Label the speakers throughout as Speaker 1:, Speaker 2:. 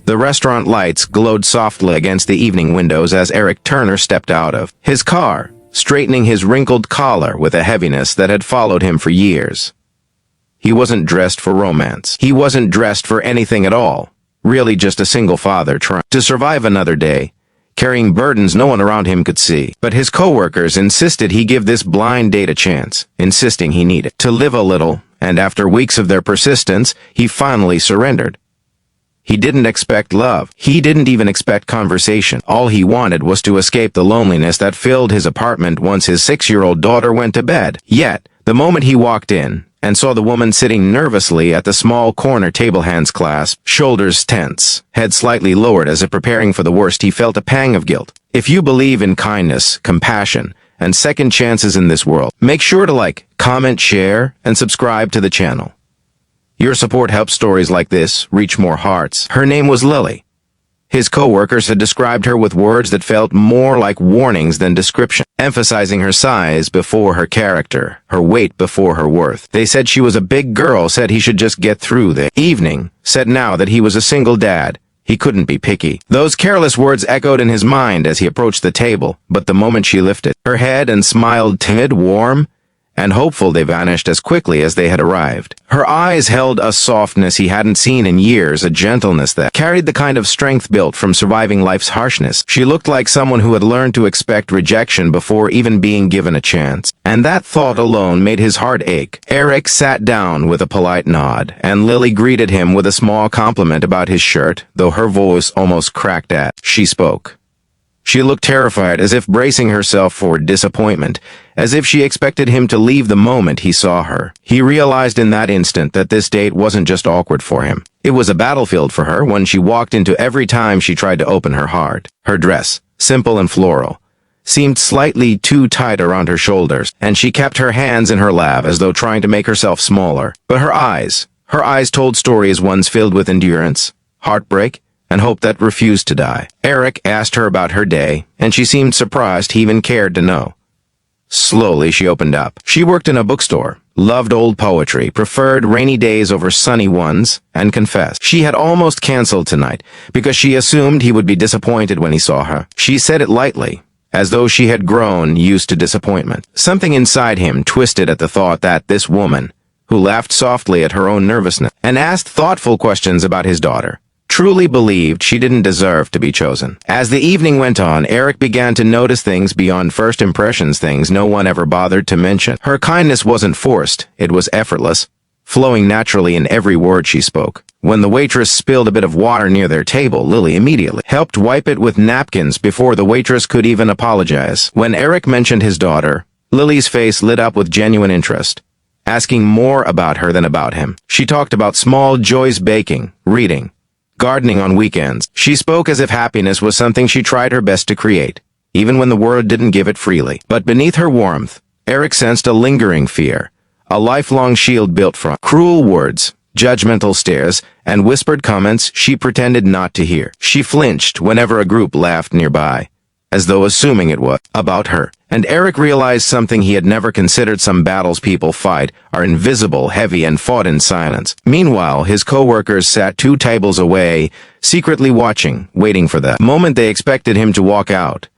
Speaker 1: The restaurant lights glowed softly against the evening windows as Eric Turner stepped out of his car, straightening his wrinkled collar with a heaviness that had followed him for years. He wasn't dressed for romance. He wasn't dressed for anything at all. Really just a single father trying to survive another day, carrying burdens no one around him could see. But his coworkers insisted he give this blind date a chance, insisting he needed to live a little, and after weeks of their persistence, he finally surrendered. He didn't expect love. He didn't even expect conversation. All he wanted was to escape the loneliness that filled his apartment once his 6-year-old daughter went to bed. Yet, the moment he walked in and saw the woman sitting nervously at the small corner table, hands clasped, shoulders tense, head slightly lowered as if preparing for the worst, he felt a pang of guilt. If you believe in kindness, compassion, and second chances in this world, make sure to like, comment, share, and subscribe to the channel. Your support helps stories like this reach more hearts. Her name was Lily. His co-workers had described her with words that felt more like warnings than description, emphasizing her size before her character, her weight before her worth. They said she was a big girl, said he should just get through the evening, said now that he was a single dad, he couldn't be picky. Those careless words echoed in his mind as he approached the table, but the moment she lifted her head and smiled timid, warm, and hopeful, they vanished as quickly as they had arrived. Her eyes held a softness he hadn't seen in years, a gentleness that carried the kind of strength built from surviving life's harshness. She looked like someone who had learned to expect rejection before even being given a chance. And that thought alone made his heart ache. Eric sat down with a polite nod, and Lily greeted him with a small compliment about his shirt, though her voice almost cracked as she spoke. She looked terrified, as if bracing herself for disappointment, as if she expected him to leave the moment he saw her. He realized in that instant that this date wasn't just awkward for him. It was a battlefield for her, one she walked into every time she tried to open her heart. Her dress, simple and floral, seemed slightly too tight around her shoulders, and she kept her hands in her lap as though trying to make herself smaller. But her eyes told stories, ones filled with endurance, heartbreak, and hope that refused to die. Eric asked her about her day, and she seemed surprised he even cared to know. Slowly, she opened up. She worked in a bookstore, loved old poetry, preferred rainy days over sunny ones, and confessed she had almost canceled tonight because she assumed he would be disappointed when he saw her. She said it lightly, as though she had grown used to disappointment. Something inside him twisted at the thought that this woman, who laughed softly at her own nervousness and asked thoughtful questions about his daughter, truly believed she didn't deserve to be chosen. As the evening went on, Eric began to notice things beyond first impressions, things no one ever bothered to mention. Her kindness wasn't forced, it was effortless, flowing naturally in every word she spoke. When the waitress spilled a bit of water near their table, Lily immediately helped wipe it with napkins before the waitress could even apologize. When Eric mentioned his daughter, Lily's face lit up with genuine interest, asking more about her than about him. She talked about small joys, baking, reading, gardening on weekends. She spoke as if happiness was something she tried her best to create, even when the world didn't give it freely. But beneath her warmth, Eric sensed a lingering fear, a lifelong shield built from cruel words, judgmental stares, and whispered comments she pretended not to hear. She flinched whenever a group laughed nearby, as though assuming it was about her. And Eric realized something he had never considered: some battles people fight are invisible, heavy, and fought in silence. Meanwhile, his co-workers sat 2 tables away, secretly watching, waiting for the moment they expected him to walk out,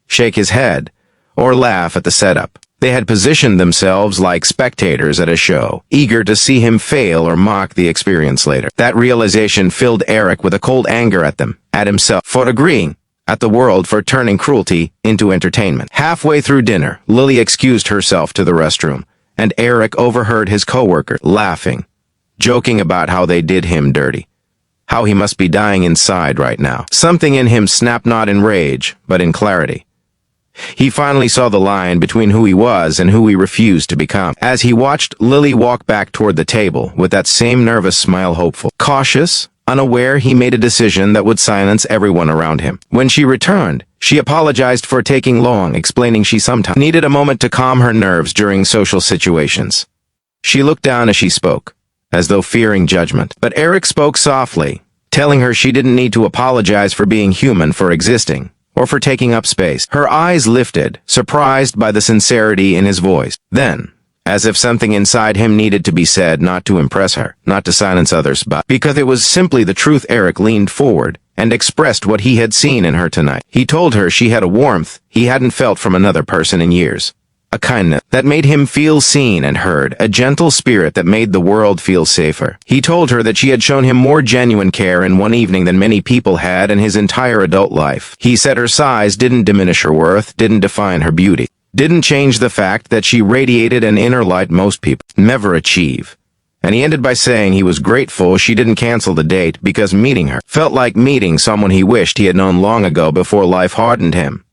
Speaker 1: shake his head, or laugh at the setup. They had positioned themselves like spectators at a show, eager to see him fail or mock the experience later. That realization filled Eric with a cold anger at them, at himself, for agreeing, at the world for turning cruelty into entertainment. Halfway through dinner, Lily excused herself to the restroom, and Eric overheard his coworker laughing, joking about how they did him dirty, how he must be dying inside right now. Something in him snapped, not in rage, but in clarity. He finally saw the line between who he was and who he refused to become. As he watched Lily walk back toward the table with that same nervous smile, hopeful, cautious, unaware, he made a decision that would silence everyone around him. When she returned, she apologized for taking long, explaining she sometimes needed a moment to calm her nerves during social situations. She looked down as she spoke, as though fearing judgment. But Eric spoke softly, telling her she didn't need to apologize for being human, for existing, or for taking up space. Her eyes lifted, surprised by the sincerity in his voice. Then, as if something inside him needed to be said, not to impress her, not to silence others, but because it was simply the truth, Eric leaned forward, and expressed what he had seen in her tonight. He told her she had a warmth he hadn't felt from another person in years. A kindness that made him feel seen and heard, a gentle spirit that made the world feel safer. He told her that she had shown him more genuine care in one evening than many people had in his entire adult life. He said her size didn't diminish her worth, didn't define her beauty, didn't change the fact that she radiated an inner light most people never achieve. And he ended by saying he was grateful she didn't cancel the date because meeting her felt like meeting someone he wished he had known long ago before life hardened him.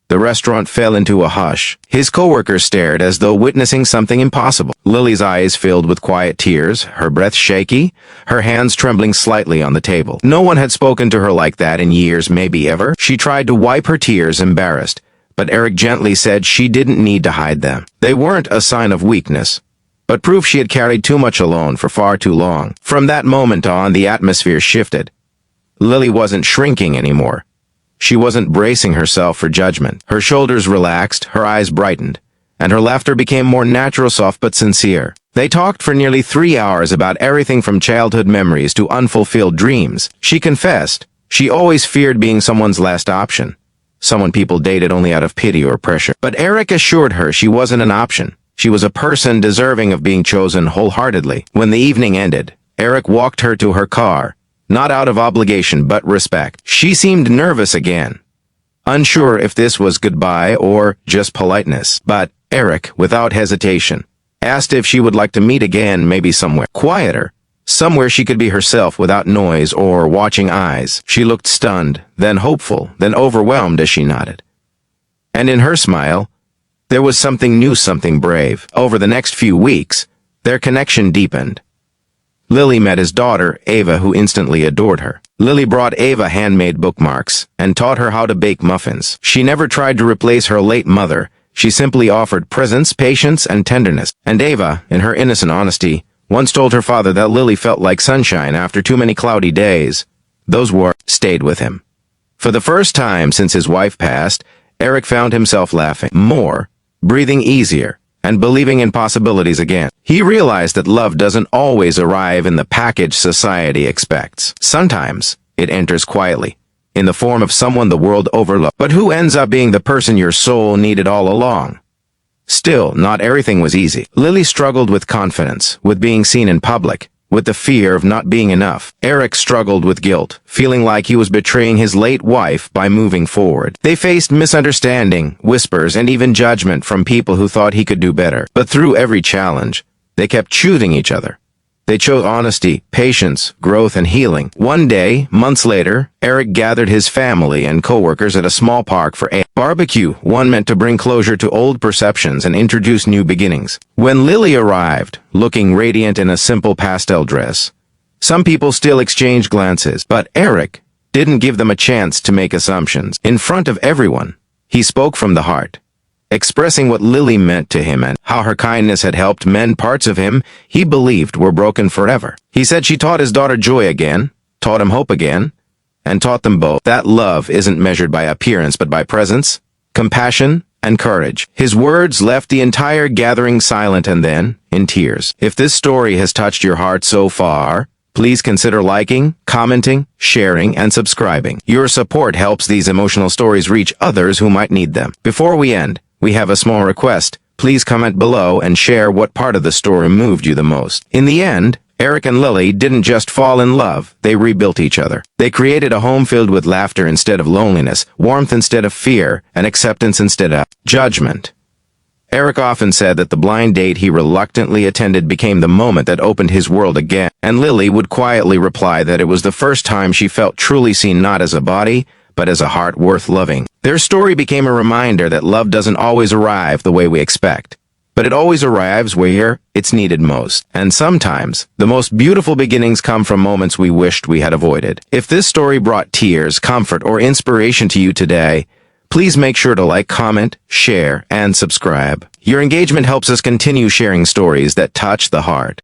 Speaker 1: The restaurant fell into a hush. His coworkers stared as though witnessing something impossible. Lily's eyes filled with quiet tears, her breath shaky, her hands trembling slightly on the table. No one had spoken to her like that in years, maybe ever. She tried to wipe her tears, embarrassed, but Eric gently said she didn't need to hide them. They weren't a sign of weakness, but proof she had carried too much alone for far too long. From that moment on, the atmosphere shifted. Lily wasn't shrinking anymore. She wasn't bracing herself for judgment. Her shoulders relaxed, her eyes brightened, and her laughter became more natural, soft but sincere. They talked for nearly 3 hours about everything from childhood memories to unfulfilled dreams. She confessed she always feared being someone's last option, someone people dated only out of pity or pressure. But Eric assured her she wasn't an option. She was a person deserving of being chosen wholeheartedly. When the evening ended, Eric walked her to her car, not out of obligation but respect. She seemed nervous again, unsure if this was goodbye or just politeness. But Eric, without hesitation, asked if she would like to meet again, maybe somewhere quieter, somewhere she could be herself without noise or watching eyes. She looked stunned, then hopeful, then overwhelmed as she nodded. And in her smile, there was something new, something brave. Over the next few weeks, their connection deepened. Lily met his daughter, Ava, who instantly adored her. Lily brought Ava handmade bookmarks and taught her how to bake muffins. She never tried to replace her late mother. She simply offered presence, patience, and tenderness. And Ava, in her innocent honesty, once told her father that Lily felt like sunshine after too many cloudy days. Those words stayed with him. For the first time since his wife passed, Eric found himself laughing more, breathing easier, and believing in possibilities again. He realized that love doesn't always arrive in the package society expects. Sometimes it enters quietly, in the form of someone the world overlooked, but who ends up being the person your soul needed all along. Still, not everything was easy. Lily struggled with confidence, with being seen in public, with the fear of not being enough. Eric struggled with guilt, feeling like he was betraying his late wife by moving forward. They faced misunderstanding, whispers, and even judgment from people who thought he could do better. But through every challenge, they kept choosing each other. They chose honesty, patience, growth, and healing. One day, months later, Eric gathered his family and coworkers at a small park for a barbecue, one meant to bring closure to old perceptions and introduce new beginnings. When Lily arrived, looking radiant in a simple pastel dress, some people still exchanged glances, but Eric didn't give them a chance to make assumptions. In front of everyone, he spoke from the heart, expressing what Lily meant to him and how her kindness had helped mend parts of him he believed were broken forever. He said she taught his daughter joy again, taught him hope again, and taught them both that love isn't measured by appearance but by presence, compassion, and courage. His words left the entire gathering silent and then, in tears. If this story has touched your heart so far, please consider liking, commenting, sharing, and subscribing. Your support helps these emotional stories reach others who might need them. Before we end, we have a small request. Please comment below and share what part of the story moved you the most. In the end, Eric and Lily didn't just fall in love, they rebuilt each other. They created a home filled with laughter instead of loneliness, warmth instead of fear, and acceptance instead of judgment. Eric often said that the blind date he reluctantly attended became the moment that opened his world again, and Lily would quietly reply that it was the first time she felt truly seen, not as a body, but as a heart worth loving. Their story became a reminder that love doesn't always arrive the way we expect, but it always arrives where it's needed most. And sometimes, the most beautiful beginnings come from moments we wished we had avoided. If this story brought tears, comfort, or inspiration to you today, please make sure to like, comment, share, and subscribe. Your engagement helps us continue sharing stories that touch the heart.